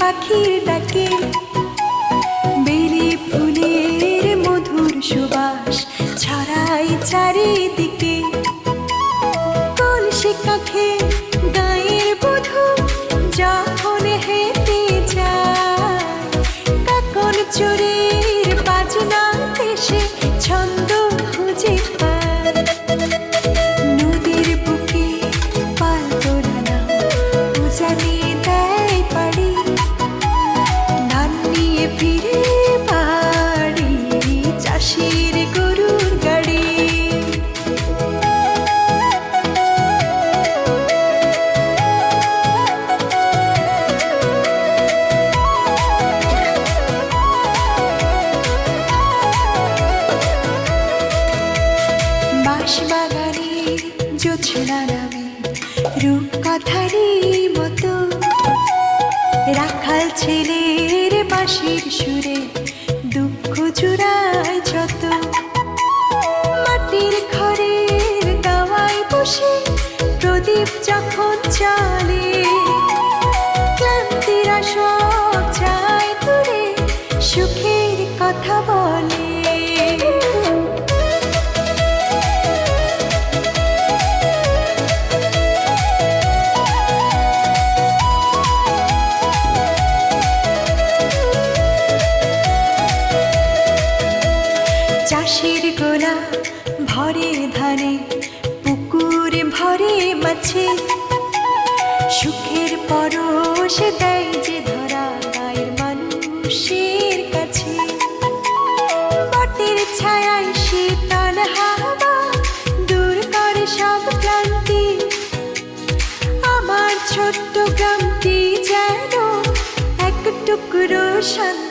পাখির ডাকে বেলি ফুলের মধুর সুবাস ছড়াই চারিদিকে কলসি কাঁখে গায়ের বধূ যখন হেঁটে যায় কাকন চুরির বাজনা এসে ছন্দ খুঁজে পায় নদীর বুকে পাল তোলানা উজানি দেয় পাড়ি ধান নিয়ে ফিরে বাড়ি চাষির গরুর গাড়ি বাঁশবাগানে জোছনা নামে রূপকথারই মতো রাখাল ছেলের বাঁশির সুরে দুঃখ জুড়ায় যত মাটির ঘরের দাওয়ায় বসে প্রদীপ যখন চলে ক্লান্তিরা সব যায় দূরে সুখের কথা বলে চাষির গোলা ভরে ধানে পুকুর ভরে মাছে সুখের পরশ দেয় যে ধরা গায়ের মানুষের কাছে বটের ছায়ায় শীতল হাওয়া দূর করে সব ক্লান্তি আমার ছোট্ট গ্রামটি যেন এক টুকরো শান্তি।